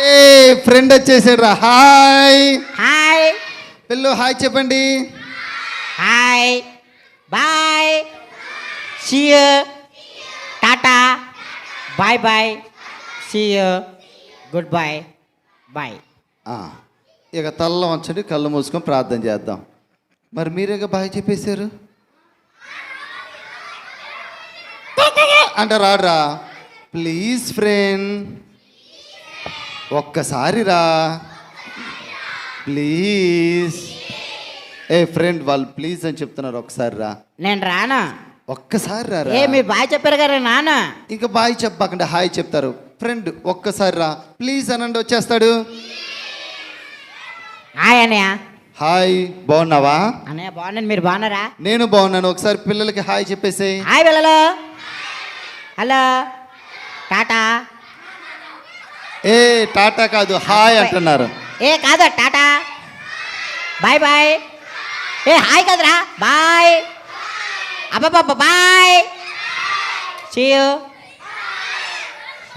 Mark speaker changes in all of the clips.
Speaker 1: ఏ friend వచ్చేసాడు రా. Hi
Speaker 2: hi
Speaker 1: పిల్లు హాయ్ చెప్పండి.
Speaker 2: Hi bye see you tata bye bye see you goodbye bye.
Speaker 1: ఇక తల్ల వంచండి, కళ్ళు మూసుకొని ప్రార్థన చేద్దాం. మరి మీరేగా బాయ్ చెప్పేశారు అంటే రాడ్రా. ప్లీజ్ ఫ్రెండ్ ఒక్కసారి రా ప్లీజ్. ఏ ఫ్రెండ్ వాళ్ళు ప్లీజ్ అని చెప్తున్నారు, ఒకసారి రా.
Speaker 2: నేను రానా?
Speaker 1: ఒక్కసారి రా.
Speaker 2: ఏ మీరు బాయ్ చెప్పారు కదా నాన్న.
Speaker 1: ఇంకా బాయ్ చెప్పకుండా హాయ్ చెప్తారు. ఫ్రెండ్ ఒక్కసారి రా ప్లీజ్ అనండి, వచ్చేస్తాడు.
Speaker 2: హాయ్ అన్నయ్య.
Speaker 1: హాయ్ బాగున్నావా?
Speaker 2: అన్నయ్య బాగున్నాను, మీరు బాగున్నారా?
Speaker 1: నేను బాగున్నాను. ఒకసారి పిల్లలకి హాయ్ చెప్పేసి.
Speaker 2: హాయ్ పిల్లలు, హలో టాటా.
Speaker 1: ఏ టాటా కాదు హాయ్ అంటున్నారు.
Speaker 2: ఏ కాదు టాటా బాయ్ బాయ్. ఏ హాయ్ కదరా బాయ్. అబ్బాబ్బా బాయ్ సీ యూ.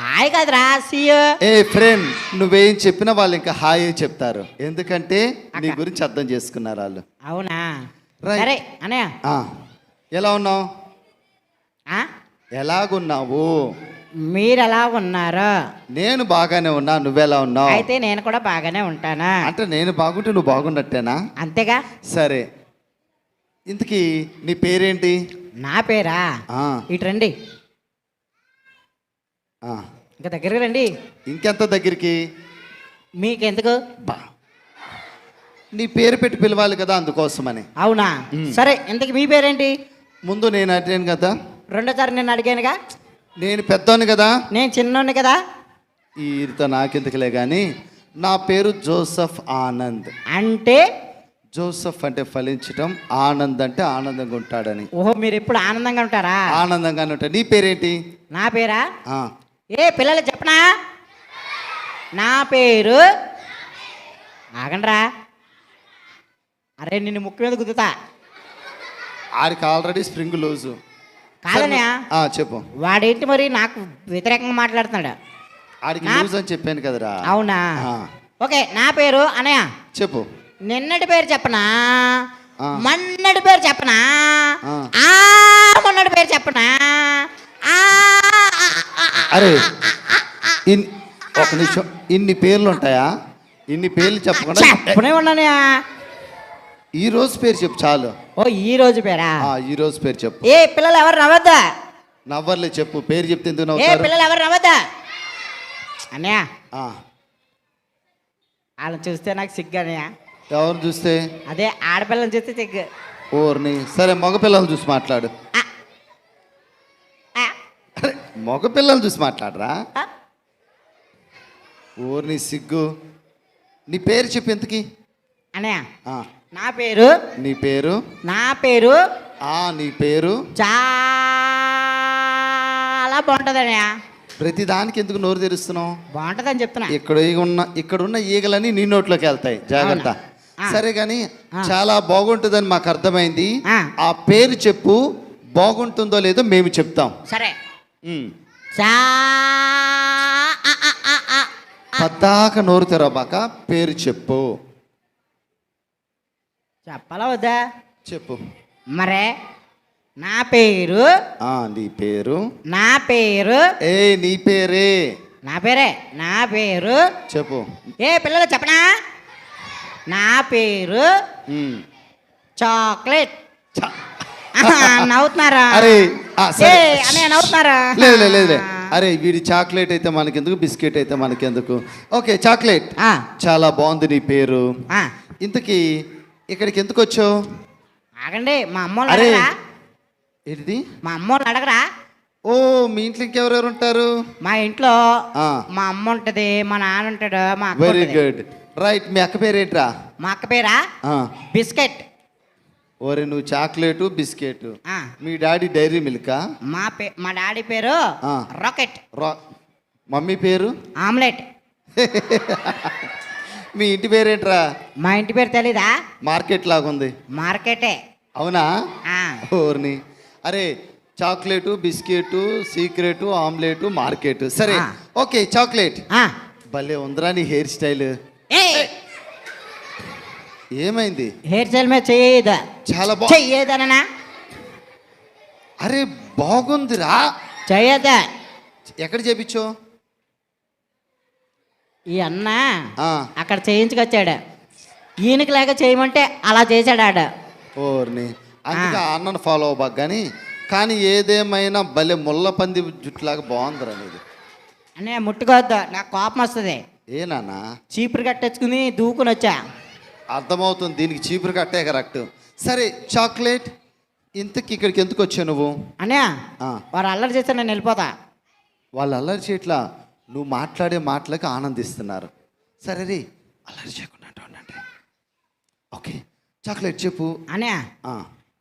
Speaker 2: హాయ్ కదరా సీ యూ.
Speaker 1: ఏ ఫ్రెండ్ నువ్వేం చెప్పినా వాళ్ళు ఇంకా హాయ్ చెప్తారు, ఎందుకంటే నీ గురించి అర్థం చేసుకున్నారు వాళ్ళు.
Speaker 2: అవునా?
Speaker 1: Right.
Speaker 2: సరే అన్నయ్య.
Speaker 1: ఎలా ఉన్నావు?
Speaker 2: ఆ?
Speaker 1: ఎలాగున్నావు?
Speaker 2: మీరు ఎలా ఉన్నారు?
Speaker 1: నేను బాగానే ఉన్నా, నువ్వెలా ఉన్నావు?
Speaker 2: అయితే నేను కూడా బాగానే ఉంటానా?
Speaker 1: అంటే నేను బాగుంటే నువ్వు బాగున్నట్టేనా?
Speaker 2: అంతేగా.
Speaker 1: సరే ఇంతకీ నీ పేరేంటి?
Speaker 2: నా పేరా? ఇటు రండి, ఇంకా దగ్గరికి రండి.
Speaker 1: ఇంకెంత దగ్గరికి?
Speaker 2: మీకెందుకు?
Speaker 1: బా నీ పేరు పెట్టి పిలవాలి కదా, అందుకోసమని.
Speaker 2: అవునా? సరే ఇంతకి మీ పేరేంటి?
Speaker 1: ముందు నేను అడిగాను కదా.
Speaker 2: రెండోసారి నేను అడిగానుగా.
Speaker 1: నేను పెద్దోని కదా.
Speaker 2: నేను చిన్నోని కదా.
Speaker 1: ఈరితో నాకెందుకులే కానీ నా పేరు జోసఫ్ ఆనంద్.
Speaker 2: అంటే
Speaker 1: జోసఫ్ అంటే ఫలించటం, ఆనంద్ అంటే ఆనందంగా ఉంటాడని.
Speaker 2: ఓహో మీరు ఎప్పుడు ఆనందంగా ఉంటారా?
Speaker 1: ఆనందంగానే ఉంటాడు. నీ పేరేంటి?
Speaker 2: నా పేరా? ఏ పిల్లలు చెప్పనా? నా పేరు ఆగండ్రా. అరే నిన్ను ముక్కు మీద గుద్దుతా.
Speaker 1: ఆడికి ఆల్రెడీ స్ప్రింగ్ లూజు.
Speaker 2: కాదనయా
Speaker 1: చెప్పు.
Speaker 2: వాడేంటి మరి నాకు వ్యతిరేకంగా మాట్లాడుతున్నాడు?
Speaker 1: ఆడికి లూజ్ అని చెప్పాను కదరా.
Speaker 2: అవునా? ఓకే నా పేరు అనయ్య.
Speaker 1: చెప్పు.
Speaker 2: నిన్నటి పేరు చెప్పనా? మొన్నటి పేరు చెప్పనా? మొన్నటి పేరు చెప్పనా?
Speaker 1: అరే ఒక నిమిషం, ఇన్ని పేర్లు ఉంటాయా? ఇన్ని పేర్లు చెప్పకుండా
Speaker 2: చెప్పనే ఉన్నానయా.
Speaker 1: ఈ రోజు పేరు చెప్పు చాలు.
Speaker 2: ఓ ఈ రోజు పేరా?
Speaker 1: ఈ రోజు పేరు చెప్పు.
Speaker 2: ఏ పిల్లలు ఎవరు నవ్వద్దా?
Speaker 1: నవ్వర్లే, చెప్పు. పేరు చెప్తే ఎందుకు
Speaker 2: ఏ
Speaker 1: నవ్వుతారు?
Speaker 2: పిల్లలు ఎవరు నవ్వద్దా అన్నయ్య? వాళ్ళని చూస్తే నాకు సిగ్గు అన్నయ్య.
Speaker 1: ఎవరు చూస్తే?
Speaker 2: అదే ఆడపిల్లని చూస్తే సిగ్గు.
Speaker 1: ఓర్ని. సరే మగపిల్లలు చూసి మాట్లాడు. మగపిల్లలు చూసి మాట్లాడరా. ఓర్ని సిగ్గు. నీ పేరు చెప్పు ఎంతకి?
Speaker 2: అన్నయ్య నా పేరు.
Speaker 1: నీ పేరు?
Speaker 2: నా పేరు
Speaker 1: నీ పేరు
Speaker 2: చాలా బాగుంటుంది అన్నయ్య.
Speaker 1: ప్రతి దానికి ఎందుకు నోరు తెరుస్తున్నావు?
Speaker 2: బాగుంటుందని చెప్తున్నా.
Speaker 1: ఇక్కడున్న ఈగలని నీ నోట్లోకి వెళ్తాయి, జాగ్రత్త. సరే కానీ చాలా బాగుంటుందని మాకు అర్థమైంది. ఆ పేరు చెప్పు, బాగుంటుందో లేదో మేము చెప్తాం.
Speaker 2: సరే
Speaker 1: పద్దాక నోరు తెరవబాక, పేరు చెప్పు.
Speaker 2: చెప్పాలా వద్దా?
Speaker 1: చెప్పు.
Speaker 2: మరే నా పేరు.
Speaker 1: నీ పేరు?
Speaker 2: నా పేరు.
Speaker 1: నీ పేరే?
Speaker 2: నా పేరే. నా పేరు
Speaker 1: చెప్పు.
Speaker 2: ఏ పిల్లలు చెప్పనా? నా పేరు చాక్లెట్. నవ్వుతున్నారా?
Speaker 1: అరే
Speaker 2: అనే నవ్వుతున్నారా?
Speaker 1: లేదు. అరే వీడి చాక్లెట్ అయితే మనకెందుకు, బిస్కెట్ అయితే మనకెందుకు. ఓకే చాక్లెట్, చాలా బాగుంది నీ పేరు. ఇంతకీ ఇక్కడికి ఎందుకు వచ్చావు?
Speaker 2: ఆగండి, మా అమ్మోళ్ళు అడగరా?
Speaker 1: ఏంటిది?
Speaker 2: మా అమ్మోళ్ళు అడగరా?
Speaker 1: ఓ మీ ఇంట్లో ఇంకెవరెవరు ఉంటారు?
Speaker 2: మా ఇంట్లో మా అమ్మ ఉంటది, మా నాన్న ఉంటాడు, మా అక్క.
Speaker 1: Very good. రైట్. మీ అక్క పేరేంట్రా?
Speaker 2: మా అక్క పేరా బిస్కెట్.
Speaker 1: ఓరే నువ్వు చాక్లెట్ బిస్కెట్. మీ డాడీ డైరీ మిల్కా?
Speaker 2: మా డాడీ పేరు రాకెట్.
Speaker 1: మమ్మీ పేరు
Speaker 2: ఆమ్లెట్.
Speaker 1: మీ ఇంటి పేరేంట్రా?
Speaker 2: మా ఇంటి పేరు తెలీదా?
Speaker 1: మార్కెట్ లాగుంది.
Speaker 2: మార్కెటే.
Speaker 1: అవునా? ఓర్ని. అరే chocolate biscuit secret omelette market. సరే ఓకే చాక్లెట్ భలే ఉందిరా నీ హెయిర్ స్టైల్. ఏమైంది?
Speaker 2: హెయిర్ స్టైల్ మీద చెయ్యదా?
Speaker 1: చాలా
Speaker 2: చెయ్యదనా?
Speaker 1: అరే బాగుందిరా.
Speaker 2: చెయ్యదా? ఎక్కడ
Speaker 1: చేపించో?
Speaker 2: ఈ అన్న అక్కడ చేయించుకొచ్చాడు. ఈయనకి లేక చేయమంటే అలా చేశాడు ఆడ.
Speaker 1: ఓర్ని అందుకే అన్నను ఫాలో అవ్వబాక. కానీ ఏదేమైనా భలే ముళ్ళ పంది జుట్టులాగా బాగుందిరా నీది.
Speaker 2: అనే ముట్టుకోవద్దు, నాకు కోపం వస్తుంది.
Speaker 1: ఏ నాన్న?
Speaker 2: చీపురు కట్టేసుకుని దూకుని వచ్చా.
Speaker 1: అర్థమవుతుంది, దీనికి చీపురు కట్టే కరెక్ట్. సరే చాక్లెట్, ఇంతకి ఇక్కడికి ఎందుకు వచ్చావు నువ్వు?
Speaker 2: అనే వారు అల్లరి చేస్తే నేను వెళ్ళిపోతా.
Speaker 1: వాళ్ళు అల్లరి చేయట్లా, నువ్వు మాట్లాడే మాటలకు ఆనందిస్తున్నారు. సరే రే, అల్లరి చేయకుండా ఉండండి. ఓకే చాక్లెట్ చెప్పు.
Speaker 2: అనే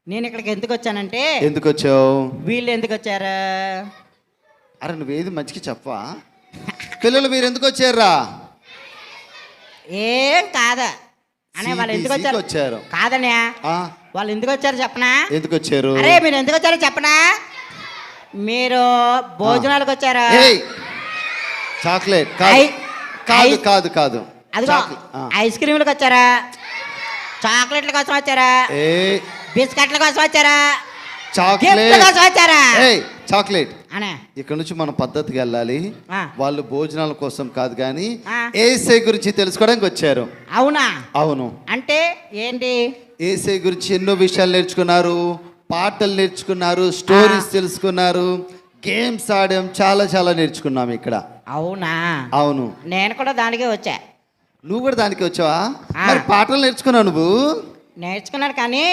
Speaker 2: నేను ఇక్కడికి ఎందుకు వచ్చానంటే.
Speaker 1: ఎందుకు వచ్చావు? వీళ్ళు
Speaker 2: ఎందుకు వచ్చారు?
Speaker 1: అరే నువ్వేది మంచిగా చెప్పవా? పిల్లలు మీరు ఎందుకు వచ్చారా?
Speaker 2: ఏం కాదా అనే వాళ్ళు ఎందుకు వచ్చారు? కాదనే వాళ్ళు ఎందుకు వచ్చారు చెప్పనా?
Speaker 1: ఎందుకు వచ్చారు?
Speaker 2: అరే మీరు ఎందుకు వచ్చారో చెప్పనా? మీరు భోజనాలకు వచ్చారా?
Speaker 1: చాక్లెట్ కాదు కాదు కాదు కాదు.
Speaker 2: అదిగో ఐస్ క్రీమ్లకు వచ్చారా? చాక్లెట్ల కోసం వచ్చారా? బిస్కెట్ల కోసం వచ్చారా?
Speaker 1: చాక్లెట్ ఇక్కడ నుంచి మనం పద్ధతికి వెళ్ళాలి. వాళ్ళు భోజనాల కోసం కాదు కానీ ఏసై గురించి తెలుసుకోవడానికి వచ్చారు.
Speaker 2: అవునా?
Speaker 1: అవును.
Speaker 2: అంటే ఏంటి?
Speaker 1: ఏసై గురించి ఎన్నో విషయాలు నేర్చుకున్నారు, పాటలు నేర్చుకున్నారు, స్టోరీస్ తెలుసుకున్నారు, గేమ్స్ ఆడాం, చాలా చాలా నేర్చుకున్నాం ఇక్కడ.
Speaker 2: అవునా?
Speaker 1: అవును.
Speaker 2: నేను కూడా దానికే వచ్చా.
Speaker 1: నువ్వు కూడా దానికి వచ్చావా? మరి పాటలు నేర్చుకున్నావు నువ్వు?
Speaker 2: నేర్చుకున్నాడు కానీ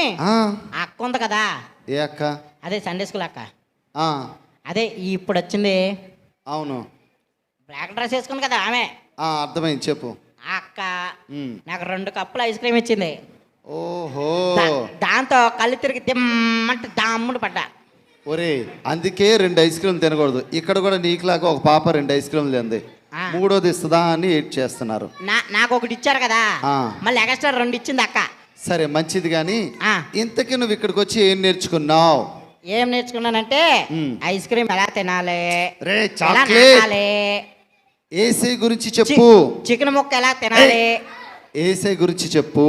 Speaker 2: అక్క ఉంది కదా.
Speaker 1: ఏ అక్క?
Speaker 2: అదే సండే స్కూల్ అక్క. అదే ఇప్పుడు వచ్చింది.
Speaker 1: అవును.
Speaker 2: బ్లాక్ డ్రెస్ వేసుకుంది కదా ఆమె.
Speaker 1: అర్థమైంది, చెప్పు.
Speaker 2: ఆ అక్క నాకు 2 కప్పులు ఐస్ క్రీమ్ ఇచ్చింది.
Speaker 1: ఓహో.
Speaker 2: దాంతో కళ్ళు తిరిగి దిమ్మంటే దామ్ముడు పడ్డా.
Speaker 1: ఒరే అందుకే 2 ఐస్ క్రీమ్ తినకూడదు. ఇక్కడ కూడా నీకులాగా ఒక పాప 2 ఐస్ క్రీమ్లు తింది, 3వది ఇస్తుందా అని వెయిట్ చేస్తున్నారు.
Speaker 2: నాకు ఒకటి ఇచ్చారు కదా, మళ్ళీ ఎక్స్ట్రా 2 ఇచ్చింది అక్క.
Speaker 1: సరే మంచిది కానీ ఇంతకీ నువ్వు ఇక్కడికి వచ్చి ఏం నేర్చుకున్నావు?
Speaker 2: ఏం నేర్చుకున్నానంటే ఐస్ క్రీమ్ ఎలా తినాలి,
Speaker 1: ఏసై గురించి చెప్పు.
Speaker 2: చికెన్ ముక్క ఎలా తినాలి,
Speaker 1: ఏసై గురించి చెప్పు.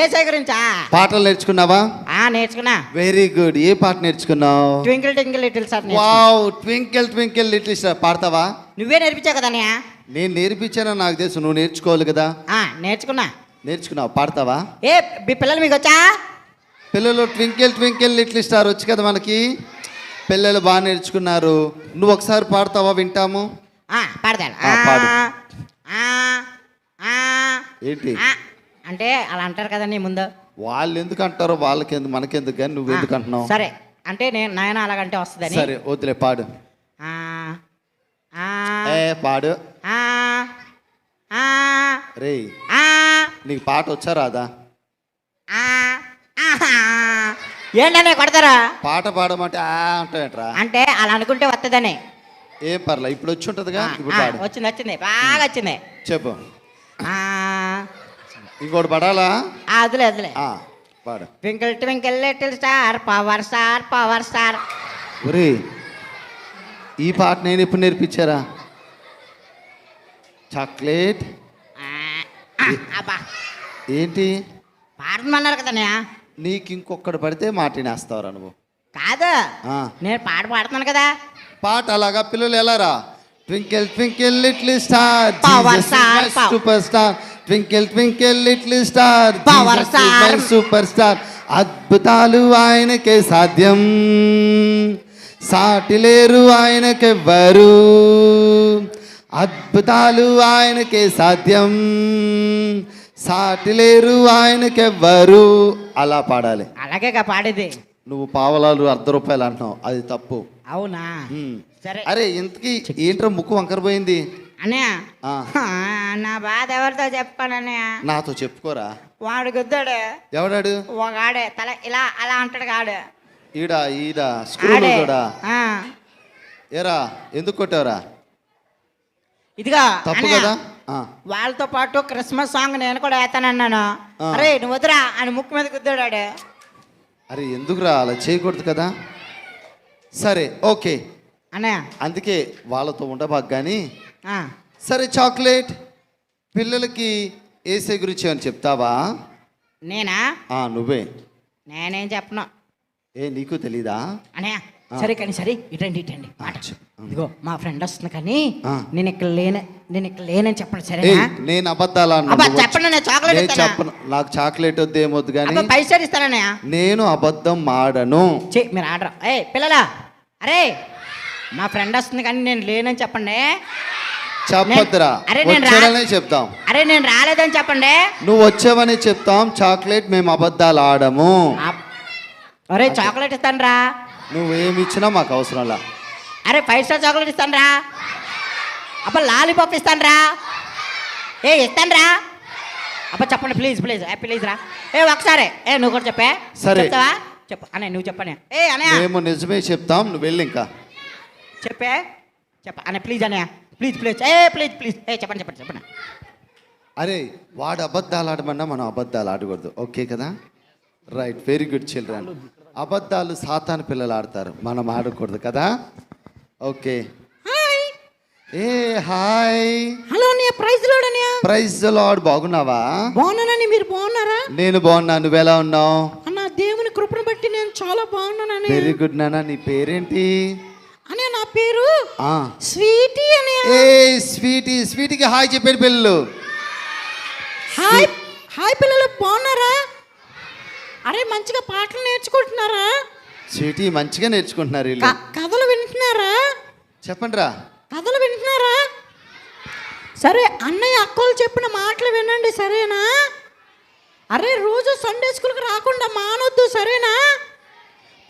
Speaker 2: ఏసై గురించా?
Speaker 1: పాటలు నేర్చుకున్నావా?
Speaker 2: నేర్చుకున్నా.
Speaker 1: Very good. ఏ పాట నేర్చుకున్నావు?
Speaker 2: Twinkle twinkle little star.
Speaker 1: Wow, twinkle twinkle little star పాడతావా?
Speaker 2: నువ్వే నేర్పించావు కదా.
Speaker 1: నేను నేర్పించానా? నాకు తెలుసు, నువ్వు నేర్చుకోవాలి కదా. నేర్చుకున్నావు, పాడతావా?
Speaker 2: పిల్లలు మీకు వచ్చా?
Speaker 1: పిల్లలు ట్వింకిల్ ట్వింకిల్ లిటిల్ స్టార్ వచ్చు కదా మనకి. పిల్లలు బాగా నేర్చుకున్నారు. నువ్వు ఒకసారి పాడతావా? వింటాము.
Speaker 2: పాడతాను.
Speaker 1: పాడు. ఏంటి
Speaker 2: అంటే అలా అంటారు కదండి ముందు.
Speaker 1: వాళ్ళు ఎందుకు అంటారో వాళ్ళకి ఎందుకు, మనకెందుకు కానీ నువ్వు ఎందుకు అంటున్నావు?
Speaker 2: సరే అంటే నాయన అలాగంటే వస్తుందని.
Speaker 1: సరే వద్దులే, పాడు. పాడు. రే నీకు పాట వచ్చా రాదా?
Speaker 2: ఏంటనే కొడతారా?
Speaker 1: పాట పాడమంటే అంటావేంట్రా?
Speaker 2: అంటే అలా అనుకుంటే వస్తుందని.
Speaker 1: ఏం పర్లే, ఇప్పుడు వచ్చి ఉంటుందిగా. ఇప్పుడు పాడు.
Speaker 2: వచ్చింది బాగా వచ్చింది.
Speaker 1: చెప్పు. ఇంకోటి పడాలా?
Speaker 2: వదిలే
Speaker 1: పాడు.
Speaker 2: Twinkle twinkle little star power star power star.
Speaker 1: ఒరే ఈ పాట నేను ఎప్పుడు నేర్పించారా? చాక్లెట్ ఏంటి
Speaker 2: పాడమన్నారు కదా.
Speaker 1: నీకు ఇంకొకటి పడితే మాట నేస్తావరా నువ్వు?
Speaker 2: కాదు, నేను పాట పాడుతున్నాను కదా.
Speaker 1: పాట అలాగా పిల్లలు ఎలారా? Twinkle twinkle little star super star, twinkle twinkle little star power star super star, అద్భుతాలు ఆయనకే సాధ్యం, సాటి లేరు ఆయనకెవ్వరు, అద్భుతాలు ఆయనకే సాధ్యం, సాటి లేరు ఆయనకెవ్వరు. అలా పాడాలి.
Speaker 2: అలాగే పాడేది.
Speaker 1: నువ్వు పావలాలు ₹1 అంటున్నావు, అది తప్పు.
Speaker 2: అవునా? సరే.
Speaker 1: అరే ఇంతకీ ఏంట్రా ముక్కు వంకరపోయింది?
Speaker 2: అన్నయ్య నా బాధ ఎవరితో చెప్పానన్నయ్య?
Speaker 1: నాతో చెప్పుకోరా.
Speaker 2: వాడు గుద్దాడు.
Speaker 1: ఎవడాడు?
Speaker 2: వాడే తల ఇలా అలా అంటాడు కాడు.
Speaker 1: ఈడ స్కూల్ కూడా. ఏరా ఎందుకు కొట్టావురా?
Speaker 2: ఇదిగా
Speaker 1: తప్పు కదా.
Speaker 2: వాళ్ళతో పాటు క్రిస్మస్ సాంగ్ నేను కూడా వేస్తానన్నాను. అరే నువ్వు వద్దురా అని ముక్కు మీద గుద్దాడు.
Speaker 1: అరే ఎందుకురా అలా చేయకూడదు కదా. సరే ఓకే
Speaker 2: అన్నయ్య,
Speaker 1: అందుకే వాళ్ళతో ఉండబాకు కానీ. సరే చాక్లెట్ పిల్లలకి ఏసై గురించి ఏమైనా చెప్తావా?
Speaker 2: నేనా?
Speaker 1: నువ్వే.
Speaker 2: నేనేం చెప్పను.
Speaker 1: నీకు తెలీదా?
Speaker 2: అనే సరే కానీ సరే ఇటండి మాట. ఇదిగో మా ఫ్రెండ్ వస్తుంది కానీ నేను ఇక్కడ లేనని చెప్పండి సరే.
Speaker 1: నేను అబద్ధాలు
Speaker 2: చెప్పండి. నేను చాక్లెట్
Speaker 1: చెప్పను. నాకు చాక్లెట్ వద్దు ఏమొద్దు కానీ
Speaker 2: పైసలు ఇస్తాననే.
Speaker 1: నేను అబద్ధం ఆడను.
Speaker 2: మీరు ఆడరా? పిల్లలా, అరే మా ఫ్రెండ్ వస్తుంది కానీ నేను లేనని చెప్పండి.
Speaker 1: చెప్పొద్దురా. వచ్చావనే చెప్తాం.
Speaker 2: అరే నేను రాలేదని చెప్పండి.
Speaker 1: నువ్వు వచ్చావని చెప్తాం. చాక్లెట్ మేము అబద్ధాలు ఆడము.
Speaker 2: అరే చాక్లెట్ ఇస్తాను రా.
Speaker 1: నువ్వేమి ఇచ్చినా మాకు అవసరంలా.
Speaker 2: అరే 5 స్టార్ చాక్లెట్ ఇస్తాను రా. లాలీపాప్ ఇస్తాను రా. ఇస్తాను రా. చెప్పండి ప్లీజ్ ప్లీజ్ రా. ఒకసారి నువ్వు కూడా చెప్పే.
Speaker 1: సరే
Speaker 2: చెప్పు అనే. నువ్వు చెప్పనే.
Speaker 1: మేము నిజమే చెప్తాం. నువ్వు వెళ్ళి ఇంకా
Speaker 2: చెప్పే. అనే ప్లీజ్ అనే. ప్లీజ్ ప్లీజ్ చెప్పండి.
Speaker 1: అరే వాడు అబద్ధాలు ఆడమన్నా మనం అబద్ధాలు ఆడకూడదు. ఓకే కదా? రైట్. Very good children. అబద్ధాలు సాతాను పిల్లలు ఆడతారు, మనం ఆడకూడదు కదా? ఓకే. హాయ్.
Speaker 2: హలో అన్నయ్య.
Speaker 1: Praise Lord. బాగున్నావా?
Speaker 2: బాగున్నానని. మీరు బాగున్నారా?
Speaker 1: నేను బాగున్నా. నువ్వు ఎలా ఉన్నావు?
Speaker 2: అన్న దేవుని కృపను బట్టి నేను చాలా బాగున్నానని.
Speaker 1: వెరీ గుడ్ నాన్న. నీ పేరేంటి?
Speaker 2: అనే నా పేరు స్వీటీ అని.
Speaker 1: స్వీటీకి హాయ్ చెప్పారు పిల్లలు.
Speaker 2: హాయ్ పిల్లలు, బాగున్నారా? అరే మంచిగా పాటలు నేర్చుకుంటున్నారా?
Speaker 1: స్వీటీ మంచిగా నేర్చుకుంటున్నారు.
Speaker 2: కథలు వింటున్నారా?
Speaker 1: చెప్పండి రా.
Speaker 2: కథలు వింటున్నారా? సరే అన్నయ్య అక్కలు చెప్పిన మాటలు వినండి సరేనా? అరే రోజు సండే స్కూల్కి రాకుండా మానొద్దు సరేనా?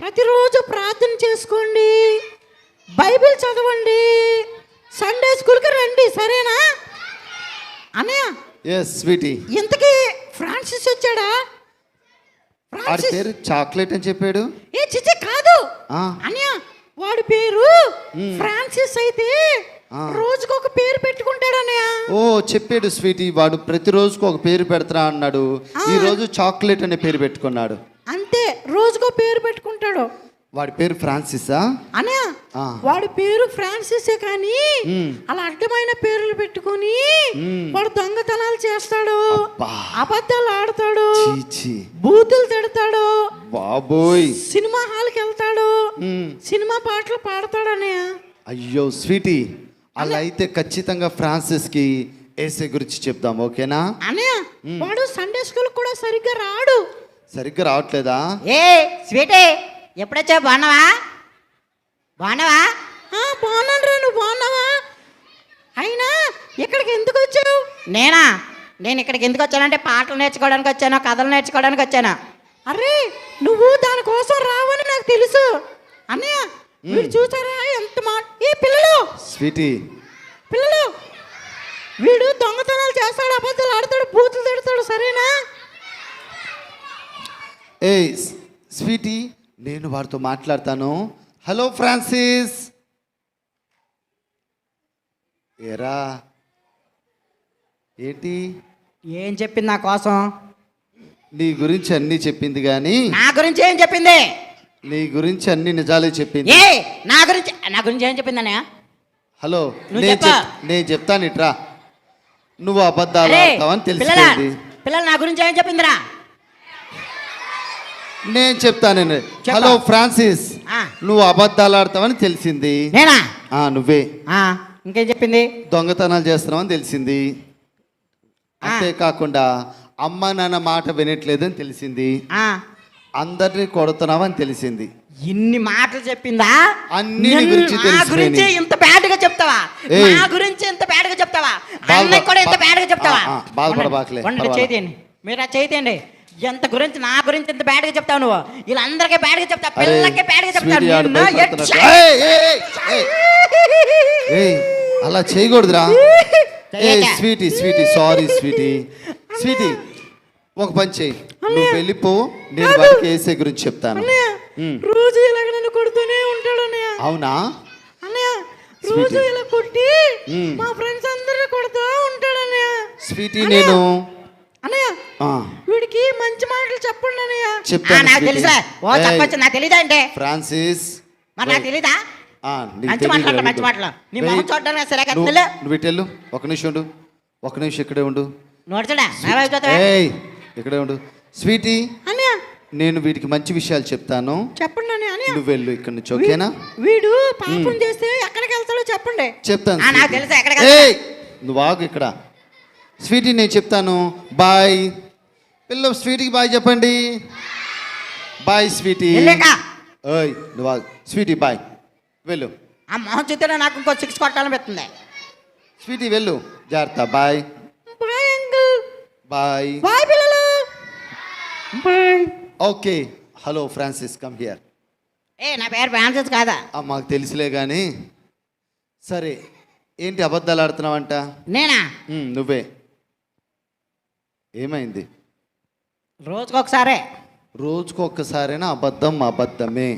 Speaker 2: ప్రతిరోజు ప్రార్థన చేసుకోండి, బైబిల్ చదవండి, సండే స్కూల్కి రండి సరేనా? అన్నయ్య.
Speaker 1: Yes Sweety.
Speaker 2: ఇంతకీ ఫ్రాన్సిస్ వచ్చాడా?
Speaker 1: వాడి పేరు చాక్లెట్ అని చెప్పాడు.
Speaker 2: చిచి కాదు అన్నయ్య, వాడి పేరు ఫ్రాన్సిస్ అయితే రోజుకు ఒక పేరు పెట్టుకుంటాడు అన్నయ్య.
Speaker 1: చెప్పాడు స్వీటీ. వాడు ప్రతిరోజుకు ఒక పేరు పెడతా అన్నాడు. ఈ రోజు చాక్లెట్ అనే పేరు పెట్టుకున్నాడు.
Speaker 2: అంతే, రోజుకో పేరు పెట్టుకుంటాడు.
Speaker 1: వాడి పేరు ఫ్రాన్సిసా?
Speaker 2: అన్నయ్య వాడి పేరు ఫ్రాన్సిసే కానీ అలా అడ్డమైన పేర్లు పెట్టుకుని వాడు దొంగతనాలు చేస్తాడు, అబద్ధాలు ఆడతాడు, బూతులు తిడతాడు,
Speaker 1: బాబోయ్
Speaker 2: సినిమా హాల్కి వెళ్తాడు, సినిమా పాటలు పాడతాడు అన్నయ్య.
Speaker 1: అయ్యో స్వీటీ, అలా అయితే ఖచ్చితంగా ఫ్రాన్సిస్ కి ఏసే గురించి చెప్దాం. ఓకేనా?
Speaker 2: అన్నయ్య వాడు సండే స్కూల్ కూడా సరిగ్గా రాడు.
Speaker 1: సరిగ్గా రావట్లేదా?
Speaker 2: స్వీటీ ఎప్పుడొచ్చా? బాగున్నావా? బాగున్నాను రా. నువ్వు బాగున్నావా? అయినా ఇక్కడికి ఎందుకు వచ్చావు? నేను ఇక్కడికి ఎందుకు వచ్చానంటే పాటలు నేర్చుకోవడానికి వచ్చాను, కథలు నేర్చుకోవడానికి వచ్చాను. అరే నువ్వు దానికోసం రావని నాకు తెలుసు అన్నయ్య. మీరు చూసారా ఎంత పిల్లలు
Speaker 1: స్వీటీ
Speaker 2: పిల్లలు వీడు దొంగతనాలు చేస్తాడు, అబద్ధాలు ఆడతాడు, బూతులు తిడతాడు సరేనా?
Speaker 1: స్వీటీ నేను వాడితో మాట్లాడతాను. Hello Francis. ఏరా ఏంటి?
Speaker 2: ఏం చెప్పింది నా కోసం?
Speaker 1: నీ గురించి అన్ని చెప్పింది కానీ
Speaker 2: నా గురించి ఏం చెప్పింది?
Speaker 1: నీ గురించి అన్ని నిజాలే చెప్పింది.
Speaker 2: నా గురించి ఏం చెప్పింది అన్నయ్య?
Speaker 1: హలో నేను చెప్తాను ఇట్రా. నువ్వు అబద్ధాలు ఆడతావని తెలిసింది.
Speaker 2: పిల్లలు నా గురించి ఏం చెప్పిందిరా?
Speaker 1: నేను చెప్తాను. హలో ఫ్రాన్సిస్, నువ్వు అబద్ధాలు ఆడతావని తెలిసింది.
Speaker 2: నేనా?
Speaker 1: నువ్వే.
Speaker 2: ఇంకేం చెప్పింది?
Speaker 1: దొంగతనాలు చేస్తున్నావని తెలిసింది. అంతేకాకుండా అమ్మ నాన్న మాట వినట్లేదని తెలిసింది. అందరినీ కొడుతున్నావని తెలిసింది.
Speaker 2: ఇన్ని మాటలు చెప్పిందా?
Speaker 1: అన్ని గురించి
Speaker 2: ఇంత బ్యాడ్ గా చెప్తావా? నా గురించి ఇంత బ్యాడ్ గా చెప్తావా? అన్నయ్య కూడా ఇంత బ్యాడ్ గా చెప్తావా?
Speaker 1: బాధపడబాకలే.
Speaker 2: చేయండి మీరు చేయండి. ఎంత గురించి నా గురించి ఎంత బ్యాడ్ గా చెప్తావు నువ్వు? వీళ్ళందరికీ బ్యాడ్ గా చెప్తావు, పిల్లలకి బ్యాడ్ గా చెప్తావు.
Speaker 1: అలా చేయకూడదురా. స్వీటీ సారీ స్వీటీ ఒక పని చేయి, నువ్వు వెళ్ళిపో. నేను వాడికి ఏసే గురించి చెప్తాను.
Speaker 2: రోజు ఇలాగ నన్ను కొడుతూనే ఉంటాడు అన్నయ్య.
Speaker 1: అవునా
Speaker 2: అన్నయ్య? రోజు ఇలా కొట్టి మా ఫ్రెండ్స్ అందరిని కొడుతూ ఉంటాడు అన్నయ్య.
Speaker 1: స్వీటీ నేను
Speaker 2: అన్నయ్య వీడికి మంచి మాటలు చెప్పండి అన్నయ్య.
Speaker 1: చెప్తాను.
Speaker 2: నాకు తెలుసా? చెప్పచ్చు. నాకు తెలీదా అంటే
Speaker 1: ఫ్రాన్సిస్?
Speaker 2: మరి నాకు తెలీదా? మంచి మాటలు నీ మొహం చూడడానికి సరే.
Speaker 1: నువ్వు వెళ్ళు, ఒక నిమిషం ఉండు. ఒక నిమిషం ఇక్కడే ఉండు.
Speaker 2: నోడ్చడా నా వైపు చూస్తావా?
Speaker 1: ఏయ్ ఇక్కడే ఉండు. స్వీటీ,
Speaker 2: అన్నయ్య
Speaker 1: నేను వీటికి మంచి విషయాలు చెప్తాను,
Speaker 2: చెప్పండి అన్నయ్య.
Speaker 1: నువ్వు వెళ్ళు ఇక్కడి నుంచి, ఓకేనా?
Speaker 2: వీడు పాపం చేస్తే ఎక్కడికి వెళ్తాడో చెప్పండి.
Speaker 1: చెప్తాను.
Speaker 2: నాకు తెలుసా ఎక్కడికి
Speaker 1: ఏయ్ నువ్వు ఆగు ఇక్కడ. స్వీటీ నేను చెప్తాను. బాయ్ పిల్ల, స్వీటీకి బాయ్ చెప్పండి. Bye sweetie. ఓయ్ నువ్వు ఆగు. స్వీటీ బాయ్, వెళ్ళు.
Speaker 2: ఆ మొహం చూస్తేనే నాకు ఇంకో 6 కొట్టాలని పెడుతుంది.
Speaker 1: స్వీటీ వెళ్ళు, జాగ్రత్త. Bye
Speaker 2: bye uncle.
Speaker 1: Bye
Speaker 2: bye పిల్లలు. Bye.
Speaker 1: Okay. Hello Francis, come here.
Speaker 2: నా పేరు ఫ్రాన్సిస్ కాదా?
Speaker 1: మాకు తెలుసులే కానీ, సరే ఏంటి అబద్ధాలు ఆడుతున్నావంట?
Speaker 2: నేనా?
Speaker 1: నువ్వే. ఏమైంది?
Speaker 2: రోజుకొకసారే.
Speaker 1: రోజుకొక్కసారైనా అబద్ధం అబద్ధమే.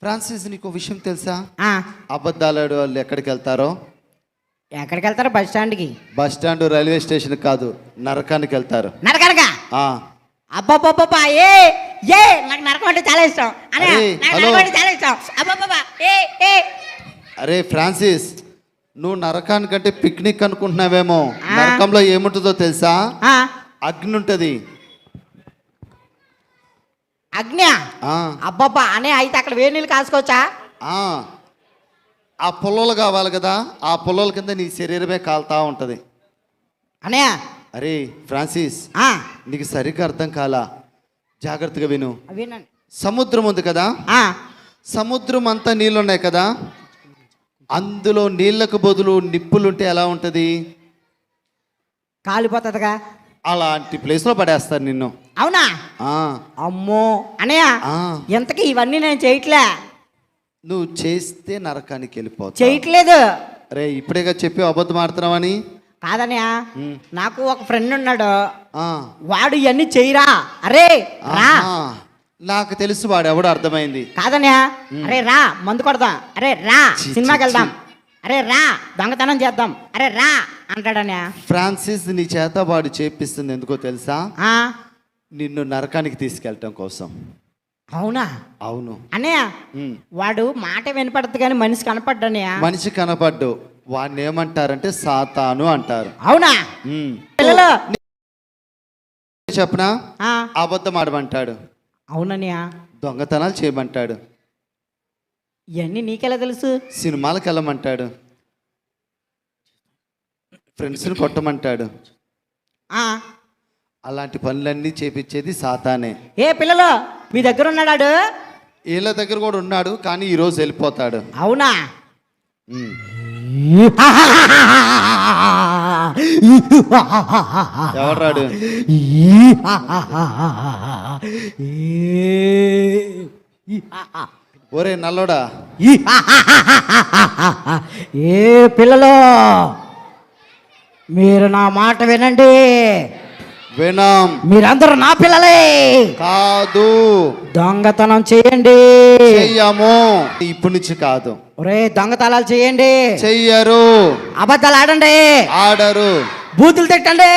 Speaker 1: ఫ్రాన్సిస్ నీకు విషయం తెలుసా?
Speaker 2: ఆ,
Speaker 1: అబద్ధాలు ఆడే వాళ్ళు ఎక్కడికి వెళ్తారో?
Speaker 2: ఎక్కడికి వెళ్తారు? బస్ స్టాండ్కి.
Speaker 1: బస్ స్టాండ్, రైల్వే స్టేషన్ కాదు, నరకానికి వెళ్తారు.
Speaker 2: నరకనగా?
Speaker 1: ఆ.
Speaker 2: అబ్బబ్బబ్బా ఏ ఏ నాకు నరకం అంటే చాలా ఇష్టం. అరే
Speaker 1: అరే,
Speaker 2: నాకు
Speaker 1: హలో.
Speaker 2: నరకం అంటే చాలా ఇష్టం. అబ్బబ్బబ్బా ఏ ఏ
Speaker 1: అరే ఫ్రాన్సిస్, నువ్వు నరకానికంటే పిక్నిక్ అనుకుంటున్నావేమో.
Speaker 2: ఆ.
Speaker 1: నరకంలో ఏముంటుందో తెలుసా?
Speaker 2: ఆ,
Speaker 1: అగ్ని ఉంటుంది.
Speaker 2: అగ్ని.
Speaker 1: ఆ.
Speaker 2: అబ్బబ్బా అనే అయితే అక్కడ వేడి నీళ్ళు కాసుకోవచ్చా?
Speaker 1: ఆ. ఆ పుల్లలు కావాలి కదా, ఆ పుల్లల కింద నీ శరీరమే కాలుతా ఉంటుంది.
Speaker 2: అనయ్య.
Speaker 1: అరే ఫ్రాన్సిస్, నీకు సరిగ్గా అర్థం కాలా, జాగ్రత్తగా విను.
Speaker 2: వినండి.
Speaker 1: సముద్రం ఉంది కదా, సముద్రం అంతా నీళ్ళున్నాయి కదా, అందులో నీళ్ళకు బదులు నిప్పులుంటే ఎలా ఉంటుంది?
Speaker 2: కాలిపోతుందిగా.
Speaker 1: అలాంటి ప్లేస్లో పడేస్తారు నిన్ను.
Speaker 2: అవునా?
Speaker 1: ఆ.
Speaker 2: అమ్మో అనయ్య,
Speaker 1: ఆ.
Speaker 2: ఎంతకీ ఇవన్నీ నేను చేయట్లే.
Speaker 1: నువ్వు చేస్తే నరకానికి వెళ్ళిపోతావు.
Speaker 2: చేయట్లేదు.
Speaker 1: అరే ఇప్పుడేగా చెప్పి అబద్ధం ఆడుతున్నావని.
Speaker 2: కాదనయ్య, నాకు ఒక ఫ్రెండ్ ఉన్నాడు,
Speaker 1: ఆ.
Speaker 2: వాడు ఇవన్నీ చెయ్యరా. అరే రా.
Speaker 1: ఆహా. నాకు తెలుసు వాడు ఎవడు, అర్థమైంది.
Speaker 2: కాదనయ్య, అరే రా మందు కొడదాం, అరే రా
Speaker 1: ఛీ,
Speaker 2: సినిమాకి
Speaker 1: ఛీ,
Speaker 2: వెళ్దాం, అరే రా దొంగతనం చేద్దాం, అరే రా అంటాడనయ్య.
Speaker 1: ఫ్రాన్సిస్ నీ చేత వాడు చేపిస్తుంది ఎందుకో తెలుసా?
Speaker 2: ఆ,
Speaker 1: నిన్ను నరకానికి తీసుకెళ్ళటం కోసం.
Speaker 2: అవునా?
Speaker 1: అవును.
Speaker 2: అన్నయ్య,
Speaker 1: ఉమ్.
Speaker 2: వాడు మాట వినపడదు కానీ మనిషి కనపడ్డనయ్య.
Speaker 1: మనిషి కనపడ్డు, వాడిని ఏమంటారంటే సాతాను అంటారు.
Speaker 2: అవునా?
Speaker 1: ఉమ్.
Speaker 2: పిల్లలు
Speaker 1: చెప్పనా?
Speaker 2: ఆ,
Speaker 1: అబద్ధం ఆడమంటాడు,
Speaker 2: అవునన్నయ్య.
Speaker 1: దొంగతనాలు చేయమంటాడు,
Speaker 2: ఇవన్నీ నీకెలా తెలుసు?
Speaker 1: సినిమాలకు వెళ్ళమంటాడు, ఫ్రెండ్స్ని కొట్టమంటాడు.
Speaker 2: ఆ,
Speaker 1: అలాంటి పనులన్నీ చేపించేది సాతానే.
Speaker 2: ఏ పిల్లలు మీ దగ్గర ఉన్నాడు?
Speaker 1: వీళ్ళ దగ్గర కూడా ఉన్నాడు, కానీ ఈరోజు వెళ్ళిపోతాడు.
Speaker 2: అవునా?
Speaker 1: ఉమ్. ఎవరాడు? ఒరే నల్లోడా,
Speaker 2: ఏ పిల్లలు మీరు నా మాట వినండి.
Speaker 1: వినం.
Speaker 2: మీరందరూ నా పిల్లలే.
Speaker 1: కాదు,
Speaker 2: దొంగతనం చేయండి.
Speaker 1: చెయ్యము. ఇప్పటి నుంచి కాదు.
Speaker 2: ఒరే దొంగతనాలు చేయండి.
Speaker 1: చెయ్యరు.
Speaker 2: అబద్ధాలు ఆడండి.
Speaker 1: ఆడరు.
Speaker 2: బూతులు తిట్టండి.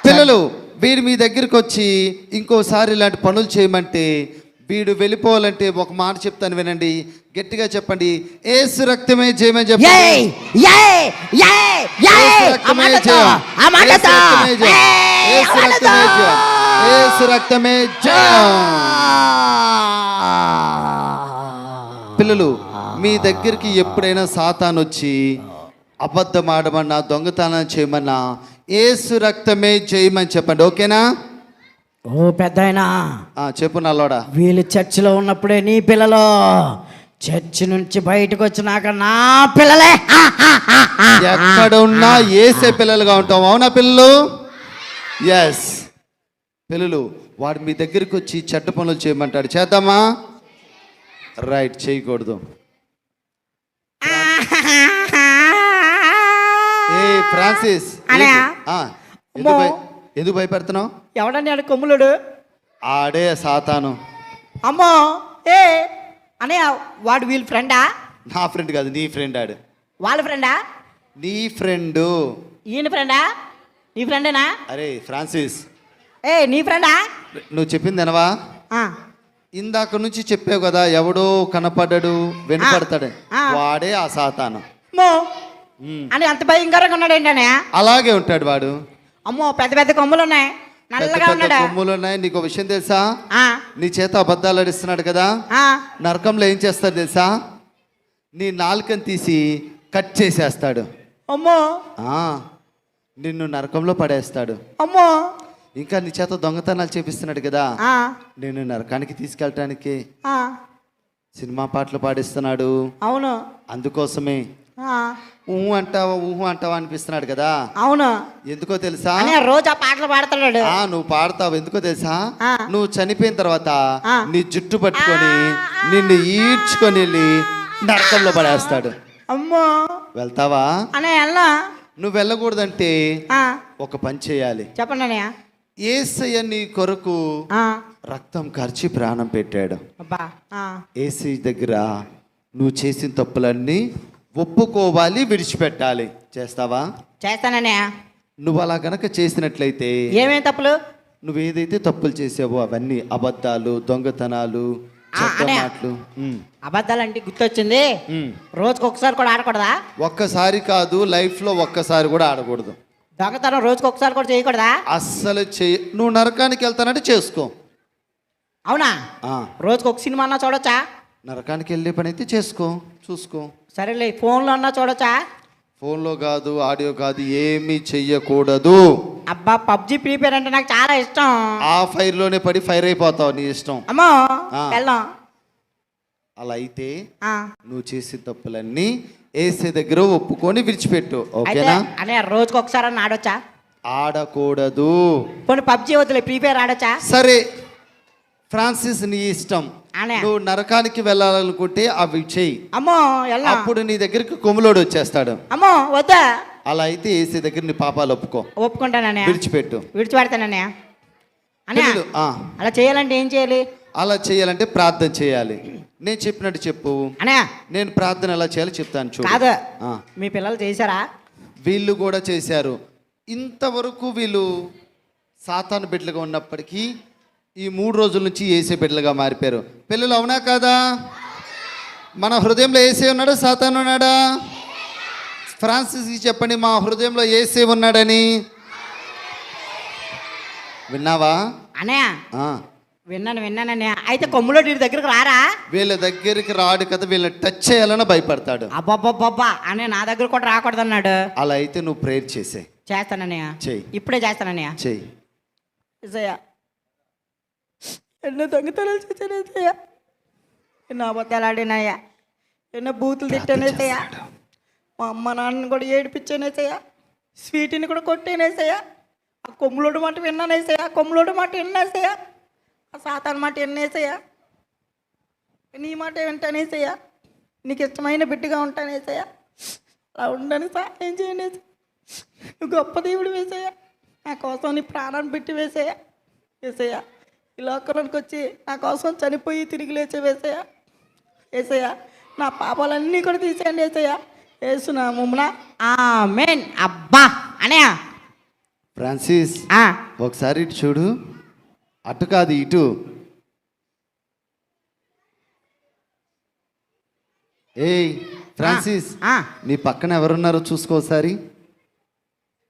Speaker 1: పిల్లలు వీడు మీ దగ్గరికి వచ్చి ఇంకోసారి ఇలాంటి పనులు చేయమంటే, వీడు వెళ్ళిపోవాలంటే ఒక మాట చెప్తాను వినండి, గట్టిగా చెప్పండి. యేసు రక్తమే జయమని చెప్పండి.
Speaker 2: ఏయ్, ఏయ్, ఏయ్, ఏయ్, ఆ మాటతో, ఆ మాటతో,
Speaker 1: యేసు రక్తమే జయం. యేసు రక్తమే జయం. పిల్లలు మీ దగ్గరికి ఎప్పుడైనా సాతాను వచ్చి అబద్ధం ఆడమన్నా, దొంగతనం చేయమన్నా, యేసు రక్తమే జయమని చెప్పండి, ఓకేనా?
Speaker 2: ఓ పెద్దాయనా,
Speaker 1: చెప్పు నల్లోడా.
Speaker 2: వీళ్ళు చర్చిలో ఉన్నప్పుడే నీ పిల్లలు, చర్చి నుంచి బయటకు వచ్చినాక నా పిల్లలే.
Speaker 1: ఎక్కడున్నా ఏసే పిల్లలుగా ఉంటాం, అవునా పిల్లలు? ఎస్. పిల్లలు వాడు మీ దగ్గరికి వచ్చి చెడ్డ పనులు చేయమంటాడు, చేద్దామా? రైట్, చేయకూడదు. ఏ ఫ్రాన్సిస్, ఎందుకు భయపెడుతున్నావు?
Speaker 2: ఎవడని ఆడు కొమ్ములుడు?
Speaker 1: ఆడే సాతాను.
Speaker 2: అమ్మో ఏ అనయ్య, వాడు వీళ్ళ ఫ్రెండా?
Speaker 1: నా ఫ్రెండ్ కాదు, నీ ఫ్రెండ్. ఆడు
Speaker 2: వాళ్ళ ఫ్రెండా?
Speaker 1: నీ ఫ్రెండు.
Speaker 2: ఈయన ఫ్రెండా? నీ ఫ్రెండేనా?
Speaker 1: అరే ఫ్రాన్సిస్,
Speaker 2: ఏ నీ ఫ్రెండా?
Speaker 1: నువ్వు చెప్పింది వినవా? ఇందాక నుంచి చెప్పావు కదా, ఎవడో కనపడ్డాడు వినపడతాడు, వాడే ఆ సాతాను.
Speaker 2: మో అని అంత భయంకరంగా ఉన్నాడు ఏంటనే?
Speaker 1: అలాగే ఉంటాడు వాడు.
Speaker 2: అమ్మో పెద్ద పెద్ద కొమ్ములు ఉన్నాయి,
Speaker 1: పెద్ద
Speaker 2: నల్లగా
Speaker 1: పెద్ద
Speaker 2: ఉన్నాడా?
Speaker 1: కొమ్ములు ఉన్నాయి. నీకు విషయం తెలుసా?
Speaker 2: ఆ,
Speaker 1: నీ చేత అబద్ధాలు ఆడిస్తున్నాడు కదా.
Speaker 2: ఆ.
Speaker 1: నరకంలో ఏం చేస్తాడు తెలుసా? నీ నాలుకని తీసి కట్ చేసేస్తాడు.
Speaker 2: అమ్మో
Speaker 1: ఆ, నిన్ను నరకంలో పడేస్తాడు.
Speaker 2: అమ్మో.
Speaker 1: ఇంకా నీ చేత దొంగతనాలు చేపిస్తున్నాడు కదా,
Speaker 2: ఆ,
Speaker 1: నేను నరకానికి తీసుకెళ్ళటానికి
Speaker 2: ఆ.
Speaker 1: సినిమా పాటలు పాడిస్తున్నాడు.
Speaker 2: అవును.
Speaker 1: అందుకోసమే
Speaker 2: ఆ,
Speaker 1: ఊహు అంటావా అనిపిస్తున్నాడు కదా.
Speaker 2: అవును.
Speaker 1: ఎందుకో తెలుసా?
Speaker 2: అని రోజు ఆ పాటలు పాడుతున్నాడు.
Speaker 1: నువ్వు పాడతావు. ఎందుకో తెలుసా?
Speaker 2: ఆ.
Speaker 1: నువ్వు చనిపోయిన తర్వాత
Speaker 2: ఆ.
Speaker 1: నీ జుట్టు పట్టుకొని నిన్ను ఈడ్చుకొని వెళ్ళి నరకంలో పడేస్తాడు.
Speaker 2: అమ్మో.
Speaker 1: వెళ్తావా?
Speaker 2: అనే వెళ్ళా.
Speaker 1: నువ్వు వెళ్ళకూడదంటే
Speaker 2: ఆ,
Speaker 1: ఒక పని చేయాలి.
Speaker 2: చెప్పండి అన్నయ్య.
Speaker 1: యేసయ్య నీ కొరకు
Speaker 2: ఆ,
Speaker 1: రక్తం ఖర్చి ప్రాణం పెట్టాడు.
Speaker 2: అబ్బా. ఆ,
Speaker 1: యేసయ్య దగ్గర నువ్వు చేసిన తప్పులన్నీ ఒప్పుకోవాలి, విడిచిపెట్టాలి. చేస్తావా?
Speaker 2: చేస్తానన్నయ్య.
Speaker 1: నువ్వు అలా గనక చేసినట్లయితే
Speaker 2: ఏమేం తప్పులు?
Speaker 1: నువ్వు ఏదైతే తప్పులు చేసావో అవన్నీ, అబద్ధాలు, దొంగతనాలు, చెడ్డ
Speaker 2: అనే.
Speaker 1: మాటలు.
Speaker 2: అబద్ధాలు అంటే గుర్తొచ్చింది. రోజుకి ఒకసారి కూడా ఆడకూడదా?
Speaker 1: ఒక్కసారి కాదు, లైఫ్లో ఒక్కసారి కూడా ఆడకూడదు.
Speaker 2: దొంగతనం రోజుకి ఒకసారి కూడా చేయకూడదా?
Speaker 1: అస్సలు నువ్వు నరకానికి వెళ్తానంటే చేసుకో.
Speaker 2: అవునా?
Speaker 1: ఆ,
Speaker 2: రోజుకి ఒక సినిమా అన్నా చూడొచ్చా?
Speaker 1: నరకానికి వెళ్ళే పని అయితే చేసుకో, చూసుకో.
Speaker 2: సరేలే, ఫోన్లో అన్నా చూడొచ్చా?
Speaker 1: ఫోన్లో కాదు, ఆడియో కాదు, ఏమీ చెయ్యకూడదు.
Speaker 2: అబ్బా, పబ్జి ఫ్రీ ఫైర్ అంటే నాకు చాలా ఇష్టం.
Speaker 1: ఆ ఫైర్లోనే పడి ఫైర్ అయిపోతావు, నీ ఇష్టం.
Speaker 2: అమ్మో
Speaker 1: ఆ.
Speaker 2: వెళ్దాం.
Speaker 1: అలా అయితే
Speaker 2: ఆ,
Speaker 1: నువ్వు చేసిన తప్పులన్నీ ఏసే దగ్గర ఒప్పుకొని విడిచిపెట్టు.
Speaker 2: అయితే
Speaker 1: ఓకేనా?
Speaker 2: అనే రోజుకి ఒకసారి అన్న ఆడొచ్చా?
Speaker 1: ఆడకూడదు.
Speaker 2: పోనీ పబ్జి వద్దులే, ఫ్రీ ఫైర్ ఆడొచ్చా?
Speaker 1: సరే ఫ్రాన్సిస్, నీ ఇష్టం.
Speaker 2: అనే.
Speaker 1: నువ్వు నరకానికి వెళ్ళాలనుకుంటే అవి చెయ్యి.
Speaker 2: అమ్మో వెళ్దాం.
Speaker 1: అప్పుడు నీ దగ్గరికి కొమ్ములోడు వచ్చేస్తాడు.
Speaker 2: అమ్మో వద్దా?
Speaker 1: అలా అయితే ఏసే దగ్గర నీ పాపాలు ఒప్పుకో,
Speaker 2: ఒప్పుకుంటాననే.
Speaker 1: విడిచిపెట్టు.
Speaker 2: విడిచిపెడతాననే. అనే
Speaker 1: పిల్లలు,
Speaker 2: అలా చేయాలంటే ఏం చేయాలి?
Speaker 1: అలా చేయాలంటే ప్రార్థన చేయాలి. నేను చెప్పినట్టు చెప్పు.
Speaker 2: అనే
Speaker 1: నేను ప్రార్థన ఎలా చేయాలో చెప్తాను చూడు.
Speaker 2: కాదు,
Speaker 1: ఆ,
Speaker 2: మీ పిల్లలు చేశారా?
Speaker 1: వీళ్ళు కూడా చేశారు. ఇంతవరకు వీళ్ళు సాతాను బిడ్డలుగా ఉన్నప్పటికీ ఈ 3 రోజుల నుంచి ఏసే బిడ్డలుగా మారిపోయారు. పిల్లలు అవునా కాదా? మన హృదయంలో ఏసే ఉన్నాడా, సాతాను ఉన్నాడా? ఫ్రాన్సిస్కి చెప్పండి, మా హృదయంలో ఏసే ఉన్నాడని. విన్నావా?
Speaker 2: అనే
Speaker 1: ఆ,
Speaker 2: విన్నాననే. అయితే కొమ్ములో వీడి దగ్గరకు రారా?
Speaker 1: వీళ్ళ దగ్గరికి రాడు కదా, వీళ్ళని టచ్ చేయాలని భయపడతాడు.
Speaker 2: అబ్బాబ్బాబ్బా అనే నా దగ్గర కూడా రాకూడదు అన్నాడు.
Speaker 1: అలా అయితే నువ్వు ప్రేయర్ చేసే.
Speaker 2: చేస్తానన్నయ్య,
Speaker 1: చెయ్యి.
Speaker 2: ఇప్పుడే చేస్తానన్నయ్య.
Speaker 1: చెయ్యి.
Speaker 2: ఇసయ్య, ఎన్నో దొంగతనాలు చేశానయ్యా, ఎన్నో అబద్ధాలు ఆడినాయ్యా, ఎన్నో బూతులు తిట్టానేసయ్యా, మా అమ్మ నాన్నని కూడా ఏడిపించానేసయ్యా, స్వీట్ని కూడా కొట్టేనేసయ్యా, ఆ కొమ్ములోడు మాట విన్నానేసయ్యా, కొమ్ములోడు మాట విన్నాసయ్యా, ఆ సాతాన్ మాట విన్నేసయ్యా, నీ మాట వింటానేసయ్యా, నీకు ఇష్టమైన బిడ్డగా ఉంటానేసయ్యా, అలా ఉండని సహాయం చేయనేసయ్యా, నువ్వు గొప్ప దేవుడు వేసయ్యా, నా కోసం నీ ప్రాణాన్ని పెట్టి వేసయ్యా, వేసయ్యా, ఈ లోకంలోకి వచ్చి నా కోసం చనిపోయి తిరిగి లేచే వేసయ్యా, వేసయ్యా, నా పాపాలన్నీ కూడా తీసేయండి వేసయ్యా, వేసునా ముమ్మన ఆమేన్. అబ్బా అనే
Speaker 1: ఫ్రాన్సిస్, ఒకసారి ఇటు చూడు. అటు కాదు, ఇటు. ఏయ్ ఫ్రాన్సిస్, నీ పక్కన ఎవరున్నారో చూసుకోసారి.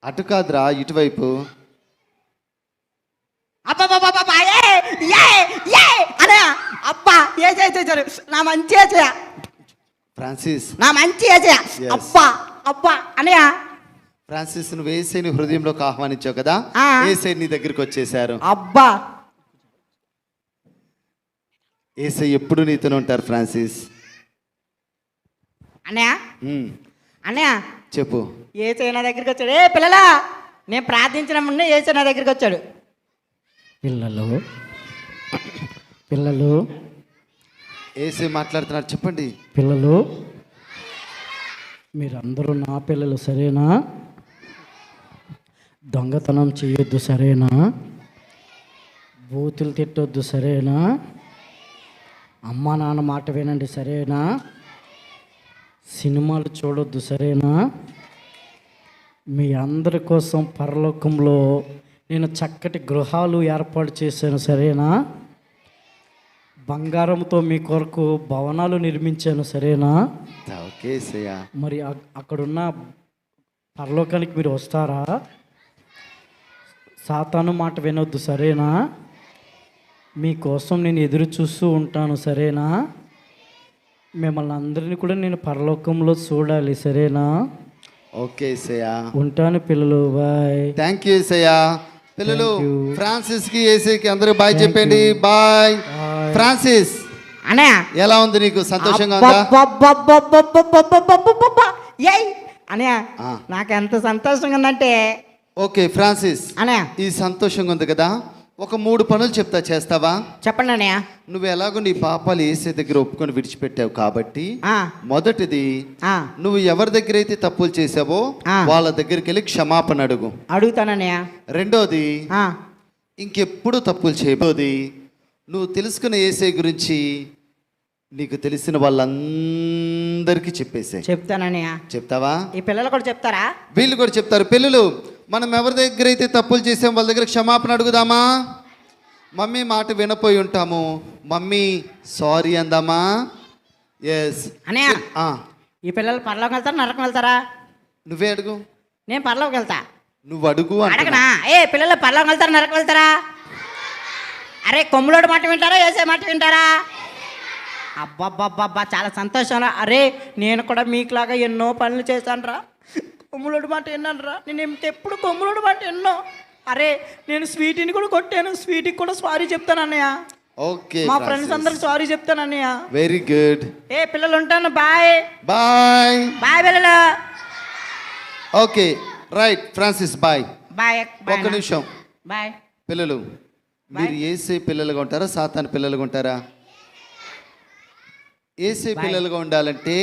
Speaker 1: అటు కాదురా, ఇటువైపు.
Speaker 2: అబ్బా ఏ చేశారు నా మంచి
Speaker 1: ఫ్రాన్సిస్,
Speaker 2: నా మంచి
Speaker 1: Yes.
Speaker 2: అబ్బా అబ్బా అనయా.
Speaker 1: ఫ్రాన్సిస్, నువ్వు ఏసైని హృదయంలోకి ఆహ్వానించావు కదా,
Speaker 2: ఆ.
Speaker 1: ఏసై నీ దగ్గరికి వచ్చేసారు.
Speaker 2: అబ్బా
Speaker 1: ఏసై ఎప్పుడు నీతోనే ఉంటారు ఫ్రాన్సిస్.
Speaker 2: అనయా అనయా
Speaker 1: చెప్పు.
Speaker 2: ఏసై నా దగ్గరికి వచ్చాడు. ఏ పిల్లలా, నేను ప్రార్థించిన ముందే ఏసై నా దగ్గరికి వచ్చాడు. పిల్లలు
Speaker 1: ఏసై మాట్లాడుతున్నారు, చెప్పండి.
Speaker 3: పిల్లలు, మీరందరూ నా పిల్లలు సరేనా? దొంగతనం చేయొద్దు సరేనా? బూతులు తిట్టొద్దు సరేనా? అమ్మా నాన్న మాట వినండి సరేనా? సినిమాలు చూడొద్దు సరేనా? మీ అందరి కోసం పరలోకంలో నేను చక్కటి గృహాలు ఏర్పాటు చేశాను సరేనా? బంగారంతో మీ కొరకు భవనాలు నిర్మించాను సరేనా?
Speaker 1: ఓకే ఏసయ్యా.
Speaker 3: మరి అక్కడున్న పరలోకానికి మీరు వస్తారా? సాతాను మాట వినొద్దు, సరేనా? మీకోసం నేను ఎదురు చూస్తూ ఉంటాను, సరేనా? మిమ్మల్ని అందరినీ కూడా నేను పరలోకంలో చూడాలి, సరేనా?
Speaker 1: ఓకే ఏసయ్యా,
Speaker 3: ఉంటాను పిల్లలు, బాయ్.
Speaker 1: థ్యాంక్ యూ ఏసయ్యా. పిల్లలు
Speaker 3: Thank you.
Speaker 1: ఫ్రాన్సిస్ కి ఏసీకి అందరూ బాయ్
Speaker 3: Thank
Speaker 1: చెప్పండి.
Speaker 3: you.
Speaker 1: బాయ్.
Speaker 3: Bye.
Speaker 1: ఫ్రాన్సిస్,
Speaker 2: అన్నయ్య
Speaker 1: ఎలా ఉంది నీకు? సంతోషంగా ఉందా?
Speaker 2: అబ్బబ్బబ్బబ్బబ్బబ్బబ్బబ్బబ్బబ్బ. ఏయ్ అన్నయ్య,
Speaker 1: ఆ.
Speaker 2: నాకు ఎంత సంతోషంగా ఉందంటే
Speaker 1: ఓకే ఫ్రాన్సిస్,
Speaker 2: అన్నయ్య
Speaker 1: ఈ సంతోషంగా ఉంది కదా, ఒక 3 పనులు చెప్తా, చేస్తావా?
Speaker 2: చెప్పండి అన్నయ్య.
Speaker 1: నువ్వు ఎలాగో నీ పాపాలు ఏసే దగ్గర ఒప్పుకొని విడిచిపెట్టావు కాబట్టి,
Speaker 2: ఆ,
Speaker 1: మొదటిది
Speaker 2: ఆ,
Speaker 1: నువ్వు ఎవరి దగ్గర అయితే తప్పులు చేసావో
Speaker 2: ఆ.
Speaker 1: వాళ్ళ దగ్గరికి వెళ్ళి క్షమాపణ అడుగు.
Speaker 2: అడుగుతానన్నయ్య.
Speaker 1: రెండోది,
Speaker 2: ఆ,
Speaker 1: ఇంకెప్పుడు తప్పులు చేయబోది, నువ్వు తెలుసుకున్న ఏసై గురించి నీకు తెలిసిన వాళ్ళందరికీ చెప్పేసే.
Speaker 2: చెప్తానన్నయ్య.
Speaker 1: చెప్తావా?
Speaker 2: ఈ పిల్లలు కూడా చెప్తారా?
Speaker 1: వీళ్ళు కూడా చెప్తారు. పిల్లలు, మనం ఎవరి దగ్గర అయితే తప్పులు చేసాం వాళ్ళ దగ్గర క్షమాపణ అడుగుదామా? మమ్మీ మాట వినపోయి ఉంటాము, మమ్మీ సారీ అందామా? ఎస్.
Speaker 2: అన్నయ్య, ఈ పిల్లలు పరలోకి వెళ్తారా నరకం వెళ్తారా?
Speaker 1: నువ్వే అడుగు.
Speaker 2: నేను పరలోకి వెళ్తా.
Speaker 1: నువ్వు అడుగు అంటున్నా.
Speaker 2: అడగనా? ఏ పిల్లలు పరలోకి వెళ్తారా నరకం వెళ్తారా? అరే కొమ్ములోడు మాట వింటారా ఏసే మాట వింటారా? అబ్బబ్బబ్బబ్బా, చాలా సంతోషం రా. అరే నేను కూడా మీకులాగా ఎన్నో పనులు చేశాను రా. కొమ్ములోడు మాట విన్నాను రా. నేను ఎప్పుడు కొమ్ములోడు మాట విన్నో. అరే నేను స్వీటీని కూడా కొట్టాను, స్వీటీకి కూడా సారీ చెప్తాను అన్నయ్య.
Speaker 1: ఓకే,
Speaker 2: మా ఫ్రెండ్స్ అందరికి సారీ చెప్తాను అన్నయ్య.
Speaker 1: Very good.
Speaker 2: ఏ పిల్లలు ఉంటాను, బాయ్
Speaker 1: బాయ్.
Speaker 2: బాయ్ పిల్లలు.
Speaker 1: Okay right Francis, bye.
Speaker 2: Bye
Speaker 1: ఒక్క నిమిషం.
Speaker 2: బాయ్.
Speaker 1: పిల్లలు, మీరు ఏసే పిల్లలుగా ఉంటారా సాతాను పిల్లలుగా ఉంటారా? ఏసే పిల్లలుగా ఉండాలంటే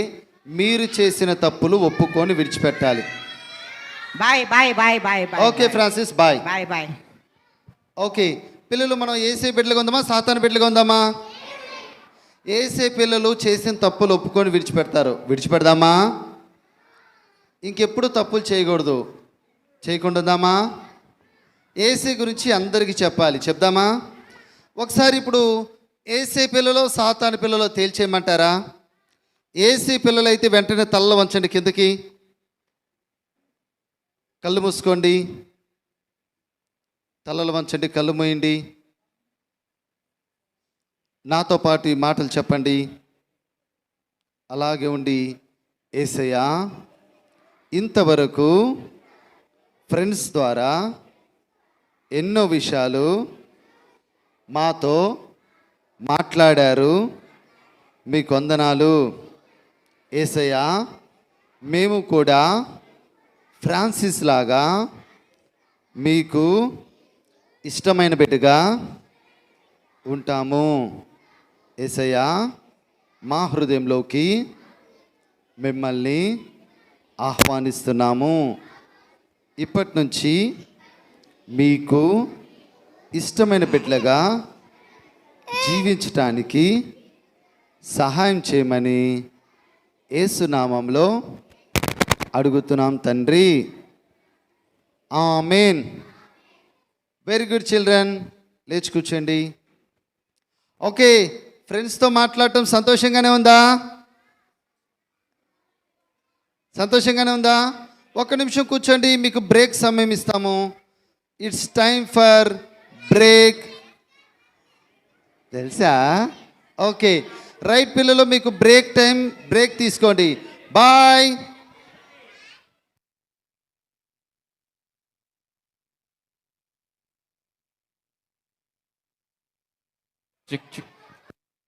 Speaker 1: మీరు చేసిన తప్పులు ఒప్పుకొని విడిచిపెట్టాలి.
Speaker 2: Bye bye bye bye bye.
Speaker 1: Okay Francis, bye.
Speaker 2: Bye bye.
Speaker 1: Okay పిల్లలు, మనం ఏసే బిడ్డలుగా ఉందామా సాతాను బిడ్డలుగా ఉందామా? ఏసే పిల్లలు చేసిన తప్పులు ఒప్పుకొని విడిచిపెడతారు. విడిచిపెడదామా? ఇంకెప్పుడు తప్పులు చేయకూడదు, చేయకుండా ఉందామా? ఏసే గురించి అందరికీ చెప్పాలి, చెప్దామా? ఒకసారి ఇప్పుడు ఏసే పిల్లలో సాతాను పిల్లలో తేల్చేయమంటారా? ఏసే పిల్లలు అయితే వెంటనే తల్ల వంచండి కిందకి, కళ్ళు మూసుకోండి, తలలు వంచండి, కళ్ళు మూయండి. నాతో పాటు ఈ మాటలు చెప్పండి. అలాగే ఉండి, యేసయ్యా ఇంతవరకు ఫ్రెండ్స్ ద్వారా ఎన్నో విషయాలు మాతో మాట్లాడారు, మీకు వందనాలు. యేసయ్యా మేము కూడా ఫ్రాన్సిస్ లాగా మీకు ఇష్టమైన బిడ్డగా ఉంటాము. యేసయ్యా మా హృదయంలోకి మిమ్మల్ని ఆహ్వానిస్తున్నాము. ఇప్పటి నుంచి మీకు ఇష్టమైన బిడ్డలుగా జీవించటానికి సహాయం చేయమని యేసునామంలో అడుగుతున్నాం తండ్రి, ఆమేన్. వెరీ గుడ్ చిల్డ్రన్, లేచి కూర్చోండి. ఓకే, ఫ్రెండ్స్తో మాట్లాడటం సంతోషంగానే ఉందా? సంతోషంగానే ఉందా? ఒక్క నిమిషం కూర్చోండి, మీకు బ్రేక్ సమయం ఇస్తాము. It's time for break. తెలుసా? ఓకే రైట్ పిల్లలు, మీకు బ్రేక్ టైం, బ్రేక్ తీసుకోండి. బాయ్.
Speaker 4: చిక్ చిక్